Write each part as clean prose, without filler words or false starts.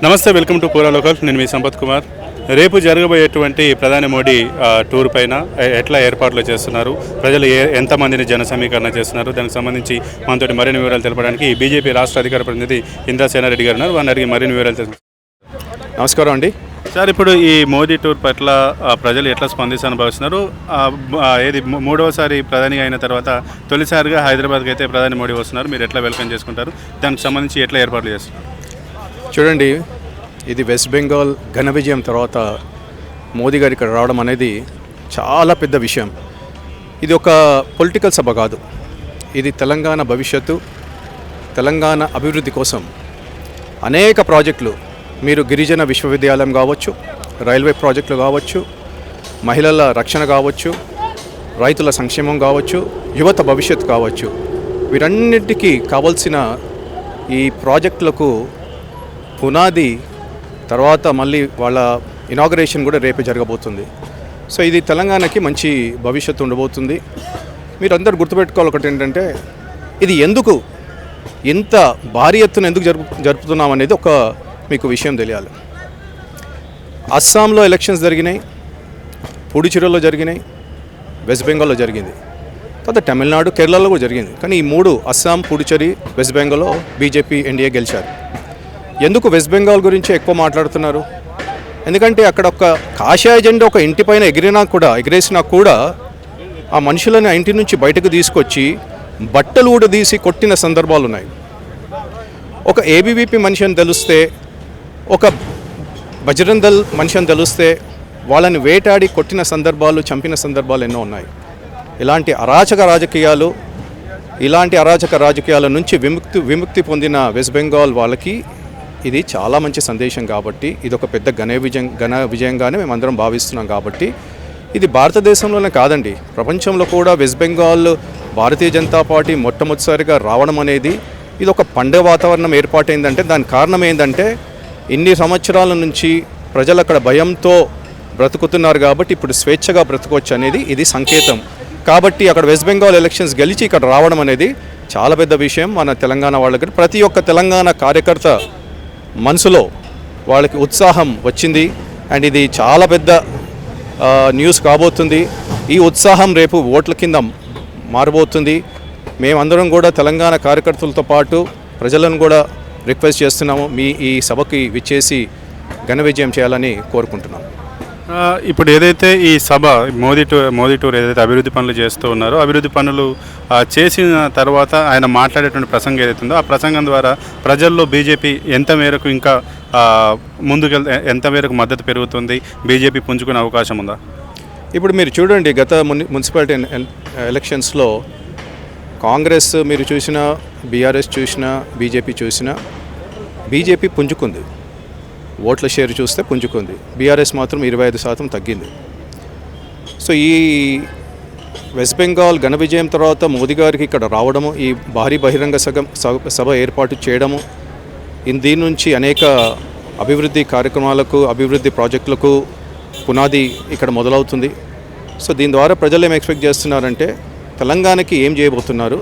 నమస్తే, welcome to పూరా local. నేను మీ సంపత్ కుమార్. రేపు జరగబోయేటువంటి ప్రధాని మోడీ టూర్ పైన ఎట్లా ఏర్పాట్లు చేస్తున్నారు, ప్రజలు ఎంతమందిని జన సమీకరణ చేస్తున్నారు, దానికి సంబంధించి మనతోటి మరిన్ని వివరాలు తెలపడానికి బీజేపీ రాష్ట్ర అధికార ప్రతినిధి ఇంద్రసేనారెడ్డి గారు ఉన్నారు. వారిని అడిగి మరిన్ని వివరాలు తెలుసు. నమస్కారం అండి సార్, ఇప్పుడు ఈ మోదీ టూర్ పట్ల ప్రజలు ఎట్లా స్పందిస్తారని భావిస్తున్నారు? ఏది మూడవసారి ప్రధాని అయిన తర్వాత తొలిసారిగా హైదరాబాద్కి అయితే ప్రధాని మోడీ వస్తున్నారు. మీరు ఎట్లా వెల్కమ్ చేసుకుంటారు? దానికి సంబంధించి ఎట్లా ఏర్పాట్లు చేస్తున్నారు? చూడండి, ఇది వెస్ట్ బెంగాల్ ఘన విజయం తర్వాత మోదీ గారు ఇక్కడ రావడం అనేది చాలా పెద్ద విషయం. ఇది ఒక పొలిటికల్ సభ కాదు, ఇది తెలంగాణ భవిష్యత్తు, తెలంగాణ అభివృద్ధి కోసం అనేక ప్రాజెక్టులు, మీరు గిరిజన విశ్వవిద్యాలయం కావచ్చు, రైల్వే ప్రాజెక్టులు కావచ్చు, మహిళల రక్షణ కావచ్చు, రైతుల సంక్షేమం కావచ్చు, యువత భవిష్యత్తు కావచ్చు, వీరన్నిటికీ కావాల్సిన ఈ ప్రాజెక్టులకు పునాది తర్వాత మళ్ళీ వాళ్ళ ఇనాగరేషన్ కూడా రేపే జరగబోతుంది. సో ఇది తెలంగాణకి మంచి భవిష్యత్తు ఉండబోతుంది. మీరందరూ గుర్తుపెట్టుకోవాలి ఒకటి ఏంటంటే, ఇది ఎందుకు ఇంత భారీ ఎత్తున ఎందుకు జరుపుతున్నాం అనేది ఒక మీకు విషయం తెలియాలి. అస్సాంలో ఎలక్షన్స్ జరిగినాయి, పుడుచేరిలో జరిగినాయి, వెస్ట్ బెంగాల్లో జరిగింది, తర్వాత తమిళనాడు, కేరళలో కూడా జరిగింది. కానీ ఈ మూడు, అస్సాం, పుడుచేరి, వెస్ట్ బెంగాల్లో బీజేపీ ఎన్డీఏ గెలిచారు. ఎందుకు వెస్ట్ బెంగాల్ గురించి ఎక్కువ మాట్లాడుతున్నారు? ఎందుకంటే అక్కడ ఒక కాషాయ జెండా ఒక ఇంటి పైన ఎగిరేసినా కూడా ఆ మనుషులని ఆ ఇంటి నుంచి బయటకు తీసుకొచ్చి బట్టలు కూడా తీసి కొట్టిన సందర్భాలు ఉన్నాయి. ఒక ఏబీవీపీ మనిషి అని తెలిస్తే, ఒక బజరంగ్ దళ్ మనిషి అని తెలిస్తే వాళ్ళని వేటాడి కొట్టిన సందర్భాలు, చంపిన సందర్భాలు ఎన్నో ఉన్నాయి. ఇలాంటి అరాచక రాజకీయాల నుంచి విముక్తి పొందిన వెస్ట్ బెంగాల్ వాళ్ళకి ఇది చాలా మంచి సందేశం. కాబట్టి ఇది ఒక పెద్ద ఘన విజయంగానే మేమందరం భావిస్తున్నాం. కాబట్టి ఇది భారతదేశంలోనే కాదండి, ప్రపంచంలో కూడా వెస్ట్ బెంగాల్ భారతీయ జనతా పార్టీ మొట్టమొదటిసారిగా రావడం అనేది ఇది ఒక పండుగ వాతావరణం ఏర్పాటైందంటే దానికి కారణం ఏంటంటే, ఇన్ని సంవత్సరాల నుంచి ప్రజలు అక్కడ భయంతో బ్రతుకుతున్నారు కాబట్టి ఇప్పుడు స్వేచ్ఛగా బ్రతకొచ్చు అనేది ఇది సంకేతం. కాబట్టి అక్కడ వెస్ట్ బెంగాల్ ఎలక్షన్స్ గెలిచి ఇక్కడ రావడం అనేది చాలా పెద్ద విషయం. మన తెలంగాణ వాళ్ళకి, ప్రతి ఒక్క తెలంగాణ కార్యకర్త మనసులో వాళ్ళకి ఉత్సాహం వచ్చింది. అండ్ ఇది చాలా పెద్ద న్యూస్ కాబోతుంది. ఈ ఉత్సాహం రేపు ఓట్ల కింద మారబోతుంది. మేమందరం కూడా తెలంగాణ కార్యకర్తలతో పాటు ప్రజలను కూడా రిక్వెస్ట్ చేస్తున్నాము, మీ ఈ సభకి విచ్చేసి ఘన విజయం చేయాలని కోరుకుంటున్నాము. ఇప్పుడు ఏదైతే ఈ సభ మోదీ టూర్ ఏదైతే అభివృద్ధి పనులు చేస్తూ ఉన్నారో, అభివృద్ధి పనులు చేసిన తర్వాత ఆయన మాట్లాడేటువంటి ప్రసంగం ఏదైతే ఉందో, ఆ ప్రసంగం ద్వారా ప్రజల్లో బీజేపీ ఎంత మేరకు ఇంకా ముందుకెళ్తే ఎంత మేరకు మద్దతు పెరుగుతుంది, బీజేపీ పుంజుకునే అవకాశం ఉందా? ఇప్పుడు మీరు చూడండి, గత మున్సిపాలిటీ ఎలక్షన్స్లో కాంగ్రెస్ మీరు చూసినా, బీఆర్ఎస్ చూసినా, బీజేపీ చూసినా, బీజేపీ పుంజుకుంది. ఓట్ల షేర్ చూస్తే పుంజుకుంది. బీఆర్ఎస్ మాత్రం 25% తగ్గింది. సో ఈ వెస్ట్ బెంగాల్ ఘన విజయం తర్వాత మోదీ గారికి ఇక్కడ రావడము, ఈ భారీ బహిరంగ సభ ఏర్పాటు చేయడము, దీని నుంచి అనేక అభివృద్ధి కార్యక్రమాలకు, అభివృద్ధి ప్రాజెక్టులకు పునాది ఇక్కడ మొదలవుతుంది. సో దీని ద్వారా ప్రజలు ఏం ఎక్స్పెక్ట్ చేస్తున్నారంటే, తెలంగాణకి ఏం చేయబోతున్నారు,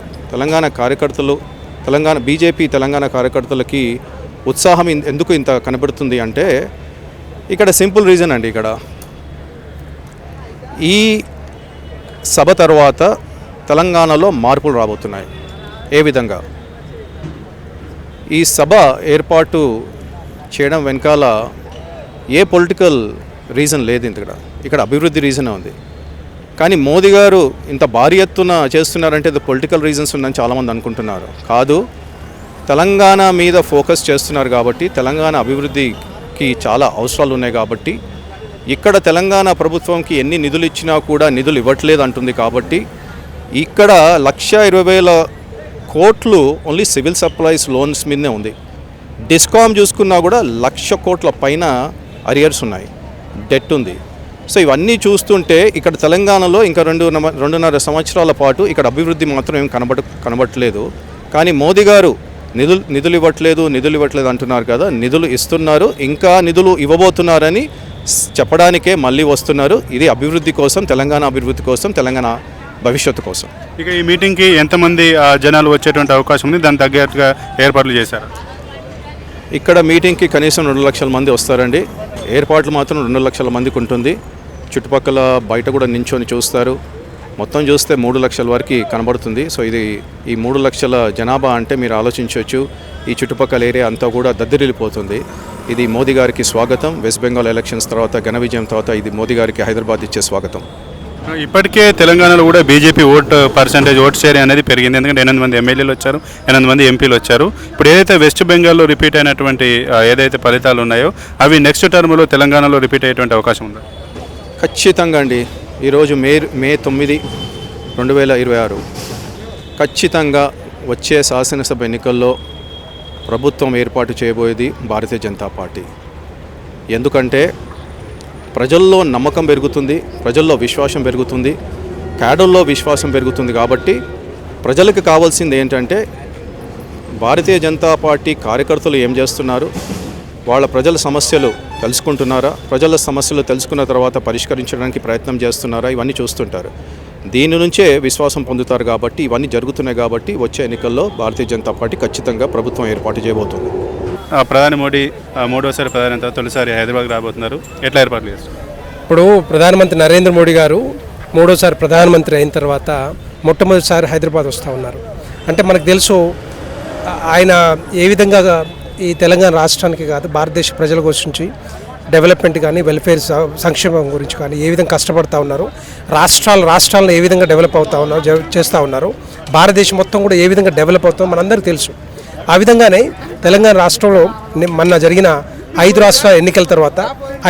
బీజేపీ తెలంగాణ కార్యకర్తలకి ఉత్సాహం ఎందుకు ఇంత కనబడుతుంది అంటే, ఇక్కడ సింపుల్ రీజన్ అండి. ఇక్కడ ఈ సభ తర్వాత తెలంగాణలో మార్పులు రాబోతున్నాయి. ఏ విధంగా? ఈ సభ ఏర్పాటు చేయడం వెనకాల ఏ పొలిటికల్ రీజన్ లేదు. ఇక్కడ అభివృద్ధి రీజనే ఉంది. కానీ మోదీ గారు ఇంత భారీ ఎత్తున చేస్తున్నారంటే ఇది పొలిటికల్ రీజన్స్ ఉందని చాలామంది అనుకుంటున్నారు. కాదు, తెలంగాణ మీద ఫోకస్ చేస్తున్నారు కాబట్టి, తెలంగాణ అభివృద్ధికి చాలా అవసరాలు ఉన్నాయి కాబట్టి, ఇక్కడ తెలంగాణ ప్రభుత్వంకి ఎన్ని నిధులు ఇచ్చినా కూడా నిధులు ఇవ్వట్లేదు అంటుంది. కాబట్టి ఇక్కడ 1,20,000 కోట్లు ఓన్లీ సివిల్ సప్లైస్ లోన్స్ మీదనే ఉంది. డిస్కామ్ చూసుకున్నా కూడా 1,00,000 కోట్ల పైన అరియర్స్ ఉన్నాయి, డెట్ ఉంది. సో ఇవన్నీ చూస్తుంటే ఇక్కడ తెలంగాణలో ఇంకా 2.5 సంవత్సరాల పాటు ఇక్కడ అభివృద్ధి మాత్రం ఏం కనబడట్లేదు. కానీ మోదీ గారు నిధులు ఇవ్వట్లేదు అంటున్నారు కదా, నిధులు ఇస్తున్నారు, ఇంకా నిధులు ఇవ్వబోతున్నారని చెప్పడానికే మళ్ళీ వస్తున్నారు. ఇది అభివృద్ధి కోసం, తెలంగాణ అభివృద్ధి కోసం, తెలంగాణ భవిష్యత్తు కోసం. ఇక ఈ మీటింగ్కి ఎంతమంది జనాలు వచ్చేటువంటి అవకాశం ఉంది, దానికి తగ్గట్టుగా ఏర్పాట్లు చేశారు? ఇక్కడ మీటింగ్కి కనీసం 2 లక్షల మంది వస్తారండి. ఏర్పాట్లు మాత్రం 2 లక్షల మందికి ఉంటుంది. చుట్టుపక్కల బయట కూడా నించొని చూస్తారు. మొత్తం చూస్తే 3 లక్షల వరకు కనబడుతుంది. సో ఇది ఈ 3 లక్షల జనాభా అంటే మీరు ఆలోచించవచ్చు, ఈ చుట్టుపక్కల ఏరియా అంతా కూడా దద్దరిల్లిపోతుంది. ఇది మోదీ గారికి స్వాగతం. వెస్ట్ బెంగాల్ ఎలక్షన్స్ తర్వాత, ఘన విజయం తర్వాత ఇది మోదీ గారికి హైదరాబాద్ ఇచ్చే స్వాగతం. ఇప్పటికే తెలంగాణలో కూడా బీజేపీ ఓట్ షేర్ అనేది పెరిగింది. ఎందుకంటే 8 మంది ఎమ్మెల్యేలు వచ్చారు, 8 మంది ఎంపీలు వచ్చారు. ఇప్పుడు ఏదైతే వెస్ట్ బెంగాల్లో రిపీట్ అయినటువంటి ఏదైతే ఫలితాలు ఉన్నాయో అవి నెక్స్ట్ టర్మ్లో తెలంగాణలో రిపీట్ అయ్యేటువంటి అవకాశం ఉందా? ఖచ్చితంగా అండి. ఈరోజు మే 9, 2026 ఖచ్చితంగా వచ్చే శాసనసభ ఎన్నికల్లో ప్రభుత్వం ఏర్పాటు చేయబోయేది భారతీయ జనతా పార్టీ. ఎందుకంటే ప్రజల్లో నమ్మకం పెరుగుతుంది, ప్రజల్లో విశ్వాసం పెరుగుతుంది, క్యాడర్లో విశ్వాసం పెరుగుతుంది. కాబట్టి ప్రజలకు కావాల్సింది ఏంటంటే భారతీయ జనతా పార్టీ కార్యకర్తలు ఏం చేస్తున్నారు, వాళ్ళ ప్రజల సమస్యలు తెలుసుకుంటున్నారా, ప్రజల సమస్యలు తెలుసుకున్న తర్వాత పరిష్కరించడానికి ప్రయత్నం చేస్తున్నారా, ఇవన్నీ చూస్తుంటారు. దీని నుంచే విశ్వాసం పొందుతారు. కాబట్టి ఇవన్నీ జరుగుతున్నాయి. కాబట్టి వచ్చే ఎన్నికల్లో భారతీయ జనతా పార్టీ ఖచ్చితంగా ప్రభుత్వం ఏర్పాటు చేయబోతుంది. ప్రధాని మోడీ మూడోసారి ప్రధాని తర్వాత తొలిసారి హైదరాబాద్ రాబోతున్నారు. ఎట్లా ఏర్పాట్లు చేస్తారు? ఇప్పుడు ప్రధానమంత్రి నరేంద్ర మోడీ గారు మూడోసారి ప్రధానమంత్రి అయిన తర్వాత మొట్టమొదటిసారి హైదరాబాద్ వస్తూ ఉన్నారు. అంటే మనకు తెలుసు ఆయన ఏ విధంగా ఈ తెలంగాణ రాష్ట్రానికి కాదు భారతదేశ ప్రజల గురించి డెవలప్మెంట్ కానీ వెల్ఫేర్ సంక్షేమం గురించి కానీ ఏ విధంగా కష్టపడతా ఉన్నారు, రాష్ట్రాలను ఏ విధంగా డెవలప్ అవుతా ఉన్నారు చేస్తూ ఉన్నారు, భారతదేశం మొత్తం కూడా ఏ విధంగా డెవలప్ అవుతుందో మనందరికీ తెలుసు. ఆ విధంగానే తెలంగాణ రాష్ట్రంలో మొన్న జరిగిన 5 రాష్ట్రాల ఎన్నికల తర్వాత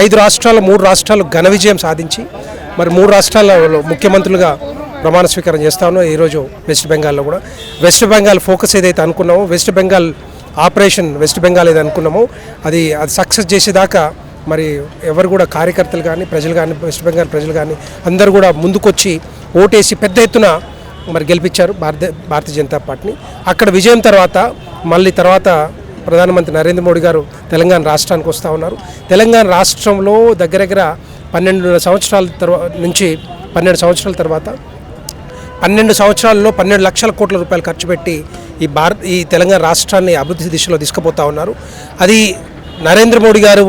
5 రాష్ట్రాలు 3 రాష్ట్రాలు ఘన విజయం సాధించి మరి 3 రాష్ట్రాలలో ముఖ్యమంత్రులుగా ప్రమాణ స్వీకారం చేస్తా ఉన్నాం. ఈరోజు వెస్ట్ బెంగాల్లో కూడా వెస్ట్ బెంగాల్ ఫోకస్ ఏదైతే అనుకున్నామో, వెస్ట్ బెంగాల్ ఆపరేషన్ వెస్ట్ బెంగాల్ ఏదైతే అనుకున్నామో అది సక్సెస్ చేసేదాకా మరి ఎవరు కూడా కార్యకర్తలు కానీ ప్రజలు కానీ వెస్ట్ బెంగాల్ ప్రజలు కానీ అందరూ కూడా ముందుకొచ్చి ఓటేసి పెద్ద ఎత్తున మరి గెలిపించారు భారతీయ జనతా పార్టీని. అక్కడ విజయం తర్వాత మళ్ళీ తర్వాత ప్రధానమంత్రి నరేంద్ర మోడీ గారు తెలంగాణ రాష్ట్రానికి వస్తూ ఉన్నారు. తెలంగాణ రాష్ట్రంలో దగ్గర 12 సంవత్సరాల నుంచి 12 సంవత్సరాల తర్వాత 12 సంవత్సరాల్లో 12 లక్షల కోట్ల రూపాయలు ఖర్చు పెట్టి ఈ తెలంగాణ రాష్ట్రాన్ని అభివృద్ధి దిశలో తీసుకుపోతూ ఉన్నారు. అది నరేంద్ర మోడీ గారు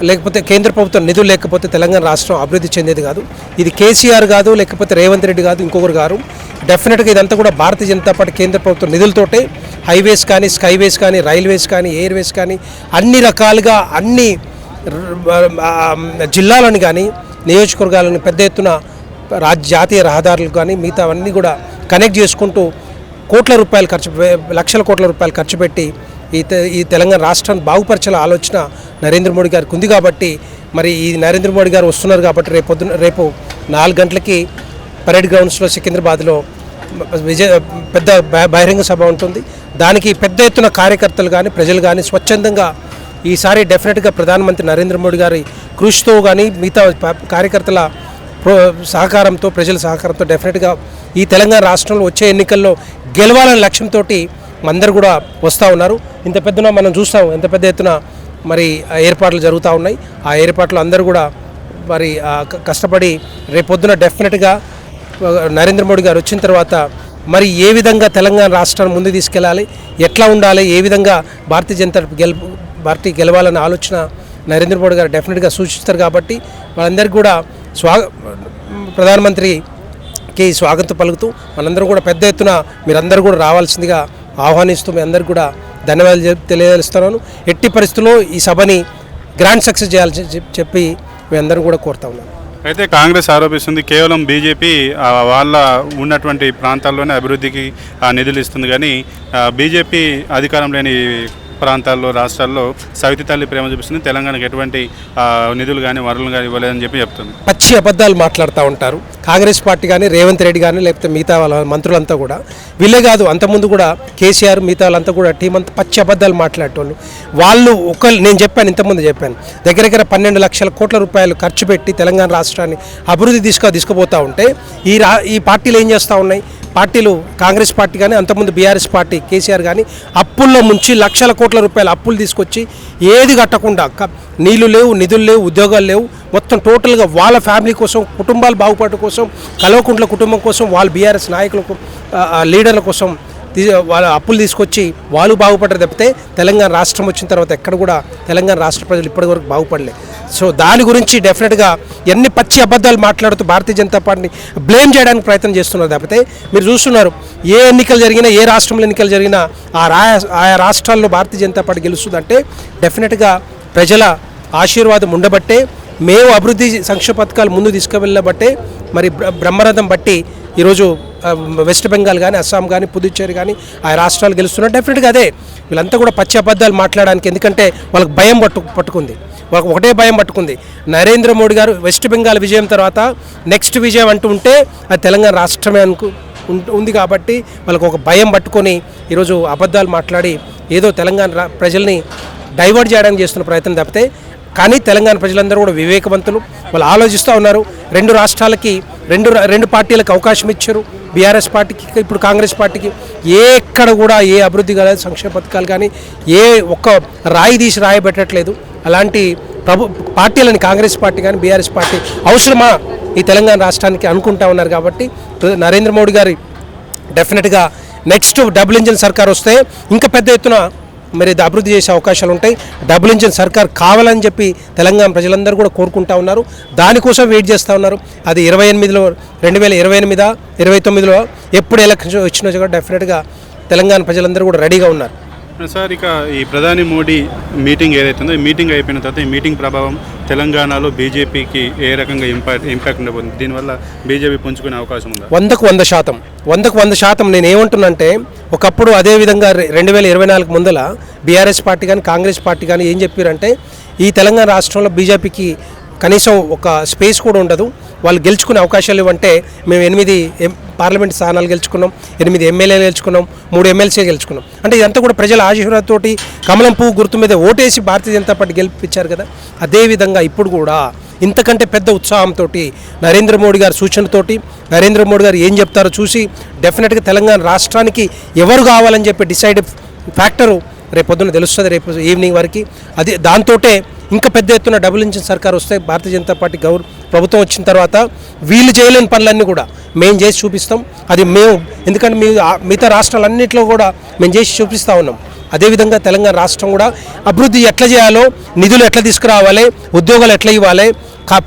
లేకపోతే కేంద్ర ప్రభుత్వం నిధులు లేకపోతే తెలంగాణ రాష్ట్రం అభివృద్ధి చెందేది కాదు. ఇది కేసీఆర్ కాదు, లేకపోతే రేవంత్ రెడ్డి కాదు, ఇంకొకరు గారు. డెఫినెట్గా ఇదంతా కూడా భారతీయ జనతా పార్టీ కేంద్ర ప్రభుత్వం నిధులతోటే హైవేస్ కానీ, స్కైవేస్ కానీ, రైల్వేస్ కానీ, ఎయిర్వేస్ కానీ అన్ని రకాలుగా అన్ని జిల్లాలను కానీ నియోజకవర్గాలను పెద్ద ఎత్తున జాతీయ రహదారులు కానీ మిగతా అన్నీ కూడా కనెక్ట్ చేసుకుంటూ లక్షల కోట్ల రూపాయలు ఖర్చు పెట్టి ఈ తెలంగాణ రాష్ట్రాన్ని బాగుపరచాల ఆలోచన నరేంద్ర మోడీ గారికి ఉంది. కాబట్టి మరి ఈ నరేంద్ర మోడీ గారు వస్తున్నారు కాబట్టి రేపు 4 గంటలకి పరేడ్ గ్రౌండ్స్లో సికింద్రాబాద్లో పెద్ద బహిరంగ సభ ఉంటుంది. దానికి పెద్ద ఎత్తున కార్యకర్తలు కానీ ప్రజలు కానీ స్వచ్ఛందంగా ఈసారి డెఫినెట్గా ప్రధానమంత్రి నరేంద్ర మోడీ గారి కృషితో కానీ మిగతా కార్యకర్తల సహకారంతో ప్రజల సహకారంతో డెఫినెట్గా ఈ తెలంగాణ రాష్ట్రంలో వచ్చే ఎన్నికల్లో గెలవాలనే లక్ష్యంతో అందరూ కూడా వస్తూ ఉన్నారు. ఇంత పెద్దన మనం చూస్తాం ఎంత పెద్ద ఎత్తున మరి ఏర్పాట్లు జరుగుతూ ఉన్నాయి. ఆ ఏర్పాట్లు అందరూ కూడా మరి కష్టపడి రేపొద్దున డెఫినెట్గా నరేంద్ర మోడీ గారు వచ్చిన తర్వాత మరి ఏ విధంగా తెలంగాణ రాష్ట్రాన్ని ముందు తీసుకెళ్ళాలి, ఎట్లా ఉండాలి, ఏ విధంగా భారతీయ జనతా పార్టీ గెలవాలన్న ఆలోచన నరేంద్ర మోడీ గారు డెఫినెట్గా సూచిస్తారు. కాబట్టి వాళ్ళందరికీ కూడా ప్రధానమంత్రికి స్వాగతం పలుకుతూ మనందరూ కూడా పెద్ద ఎత్తున మీరందరూ కూడా రావాల్సిందిగా ఆహ్వానిస్తూ మీ అందరికీ కూడా ధన్యవాదాలు తెలియజేస్తున్నాను. ఎట్టి పరిస్థితుల్లో ఈ సభని గ్రాండ్ సక్సెస్ చేయాలని చెప్పి మీ అందరూ కూడా కోరుతా ఉన్నాను. అయితే కాంగ్రెస్ ఆరోపిస్తుంది కేవలం బీజేపీ వాళ్ళ ఉన్నటువంటి ప్రాంతాల్లోనే అభివృద్ధికి నిధులు ఇస్తుంది, కానీ బీజేపీ అధికారం లేని ప్రాంతాల్లో రాష్ట్రాల్లో సవితి తల్లి ప్రేమ చూపిస్తుంది, తెలంగాణకు ఎటువంటి నిధులు కానీ వనరులు కానీ ఇవ్వలేదని చెప్తుంది. పచ్చి అబద్ధాలు మాట్లాడుతూ ఉంటారు కాంగ్రెస్ పార్టీ కానీ రేవంత్ రెడ్డి కానీ లేకపోతే మిగతా వాళ్ళ మంత్రులంతా కూడా. వీళ్ళే కాదు, అంతకుముందు కూడా కేసీఆర్ మిగతా వాళ్ళంతా కూడా టీం అంతా పచ్చి అబద్ధాలు మాట్లాడేటోళ్ళు. వాళ్ళు నేను చెప్పాను, ఇంతకుముందు చెప్పాను, దగ్గర 12 లక్షల కోట్ల రూపాయలు ఖర్చు పెట్టి తెలంగాణ రాష్ట్రాన్ని అభివృద్ధి తీసుకుపోతూ ఉంటే ఈ పార్టీలు ఏం చేస్తూ ఉన్నాయి, పార్టీలు కాంగ్రెస్ పార్టీ కానీ అంతకుముందు బీఆర్ఎస్ పార్టీ కేసీఆర్ కానీ అప్పుల్లో ముంచి లక్షల కోట్ల రూపాయల అప్పులు తీసుకొచ్చి ఏది కట్టకుండా నీళ్లు లేవు, నిధులు లేవు, ఉద్యోగాలు లేవు, మొత్తం టోటల్గా వాళ్ళ ఫ్యామిలీ కోసం, కుటుంబాలు బాగుపడటం కోసం, కల్వకుంట్ల కుటుంబం కోసం, వాళ్ళ బీఆర్ఎస్ నాయకులకు లీడర్ల కోసం వాళ్ళ అప్పులు తీసుకొచ్చి వాళ్ళు బాగుపడ్డారు తప్పితే తెలంగాణ రాష్ట్రం వచ్చిన తర్వాత ఎక్కడ కూడా తెలంగాణ రాష్ట్ర ప్రజలు ఇప్పటివరకు బాగుపడలేదు. సో దాని గురించి డెఫినెట్గా ఎన్ని పచ్చి అబద్ధాలు మాట్లాడుతూ భారతీయ జనతా పార్టీని బ్లేమ్ చేయడానికి ప్రయత్నం చేస్తున్నారు తప్పితే మీరు చూస్తున్నారు ఏ ఎన్నికలు జరిగినా ఏ రాష్ట్రంలో ఎన్నికలు జరిగినా ఆయా రాష్ట్రాల్లో భారతీయ జనతా పార్టీ గెలుస్తుందంటే డెఫినెట్గా ప్రజల ఆశీర్వాదం ఉండబట్టే, మేము అభివృద్ధి సంక్షేమ పథకాలు ముందు తీసుకువెళ్ళబట్టే, మరి బ్రహ్మరథం బట్టి ఈరోజు వెస్ట్ బెంగాల్ కానీ అస్సాం కానీ పుదుచ్చేరి కానీ ఆ రాష్ట్రాలు గెలుస్తున్నారు. డెఫినెట్గా అదే వీళ్ళంతా కూడా పచ్చి అబద్ధాలు మాట్లాడడానికి, ఎందుకంటే వాళ్ళకి భయం పట్టుకుంది, వాళ్ళకి ఒకటే భయం పట్టుకుంది. నరేంద్ర మోడీ గారు వెస్ట్ బెంగాల్ విజయం తర్వాత నెక్స్ట్ విజయం అంటూ ఉంటే అది తెలంగాణ రాష్ట్రమే ఉంది కాబట్టి వాళ్ళకు ఒక భయం పట్టుకొని ఈరోజు అబద్ధాలు మాట్లాడి ఏదో తెలంగాణ ప్రజల్ని డైవర్ట్ చేయడానికి చేస్తున్న ప్రయత్నం తప్పితే, కానీ తెలంగాణ ప్రజలందరూ కూడా వివేకవంతులు, వాళ్ళు ఆలోచిస్తూ ఉన్నారు. రెండు రాష్ట్రాలకి రెండు పార్టీలకు అవకాశం ఇచ్చారు. బీఆర్ఎస్ పార్టీకి ఇప్పుడు కాంగ్రెస్ పార్టీకి ఎక్కడ కూడా ఏ అభివృద్ధి కానీ సంక్షేమ పథకాలు కానీ ఏ ఒక్క రాయి తీసి రాయబెట్టట్లేదు. అలాంటి పార్టీలని కాంగ్రెస్ పార్టీ కానీ బీఆర్ఎస్ పార్టీ అవసరమా ఈ తెలంగాణ రాష్ట్రానికి అనుకుంటా ఉన్నారు. కాబట్టి నరేంద్ర మోడీ గారి డెఫినెట్గా నెక్స్ట్ డబుల్ ఇంజిన్ సర్కార్ వస్తే ఇంకా పెద్ద ఎత్తున మరి అభివృద్ధి చేసే అవకాశాలు ఉంటాయి. డబుల్ ఇంజిన్ సర్కార్ కావాలని చెప్పి తెలంగాణ ప్రజలందరూ కూడా కోరుకుంటా ఉన్నారు. దానికోసం వెయిట్ చేస్తూ ఉన్నారు. అది 2028లో 2028 29లో ఎప్పుడు ఎలక్షన్ వచ్చినా కూడా డెఫినెట్గా తెలంగాణ ప్రజలందరూ కూడా రెడీగా ఉన్నారు. సార్, ఇక ఈ ప్రధాని మోడీ మీటింగ్ ఏదైతుందో ఈ మీటింగ్ అయిపోయిన తర్వాత ఈ మీటింగ్ ప్రభావం తెలంగాణలో బీజేపీకి ఏ రకంగా ఇంపాక్ట్ ఉండబోతుంది? దీనివల్ల బీజేపీ పుంజుకునే అవకాశం ఉందా? 100% నేను ఏమంటున్నానంటే, ఒకప్పుడు అదేవిధంగా 2024 ముందల బీఆర్ఎస్ పార్టీ కానీ కాంగ్రెస్ పార్టీ కానీ ఏం చెప్పారంటే, ఈ తెలంగాణ రాష్ట్రంలో బీజేపీకి కనీసం ఒక స్పేస్ కూడా ఉండదు, వాళ్ళు గెలుచుకునే అవకాశాలు ఇవ్వంటే మేము 8 పార్లమెంట్ స్థానాలు గెలుచుకున్నాం, 8 ఎమ్మెల్యేలు గెలుచుకున్నాం, 3 ఎమ్మెల్సీ గెలుచుకున్నాం. అంటే ఇదంతా కూడా ప్రజల ఆశీర్వాదంతోటి కమలం పువ్వు గుర్తు మీద ఓటేసి భారతీయ జనతా పార్టీ గెలిపించారు కదా. అదేవిధంగా ఇప్పుడు కూడా ఇంతకంటే పెద్ద ఉత్సాహంతో నరేంద్ర మోడీ గారి సూచనతోటి నరేంద్ర మోడీ గారు ఏం చెప్తారో చూసి డెఫినెట్గా తెలంగాణ రాష్ట్రానికి ఎవరు కావాలని చెప్పి డిసైడ్ ఫ్యాక్టరు రేపు పొద్దున్న తెలుస్తుంది, రేపు ఈవినింగ్ వరకు. అది దాంతోటే ఇంకా పెద్ద ఎత్తున డబుల్ ఇంజిన్ సర్కార్ వస్తే భారతీయ జనతా పార్టీ ప్రభుత్వం వచ్చిన తర్వాత వీళ్ళు చేయలేని పనులన్నీ కూడా మేము చేసి చూపిస్తాం. అది మేము, ఎందుకంటే మిగతా రాష్ట్రాలన్నింటిలో కూడా మేము చేసి చూపిస్తూ ఉన్నాం. అదేవిధంగా తెలంగాణ రాష్ట్రం కూడా అభివృద్ధి ఎట్లా చేయాలో, నిధులు ఎట్లా తీసుకురావాలి, ఉద్యోగాలు ఎట్లా ఇవ్వాలి,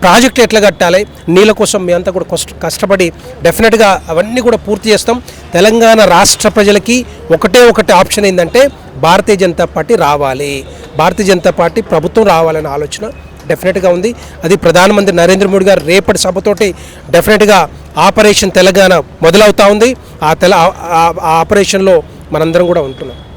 ప్రాజెక్టులు ఎట్లా కట్టాలి, నీళ్ళ కోసం మేమంతా కూడా కష్టపడి డెఫినెట్గా అవన్నీ కూడా పూర్తి చేస్తాం. తెలంగాణ రాష్ట్ర ప్రజలకి ఒకటే ఆప్షన్ ఏంటంటే భారతీయ జనతా పార్టీ రావాలి, భారతీయ జనతా పార్టీ ప్రభుత్వం రావాలనే ఆలోచన డెఫినెట్గా ఉంది. అది ప్రధానమంత్రి నరేంద్ర మోడీ గారు రేపటి సభతోటి డెఫినెట్గా ఆపరేషన్ తెలంగాణ మొదలవుతూ ఉంది. ఆ ఆపరేషన్లో మనందరం కూడా ఉంటున్నాం.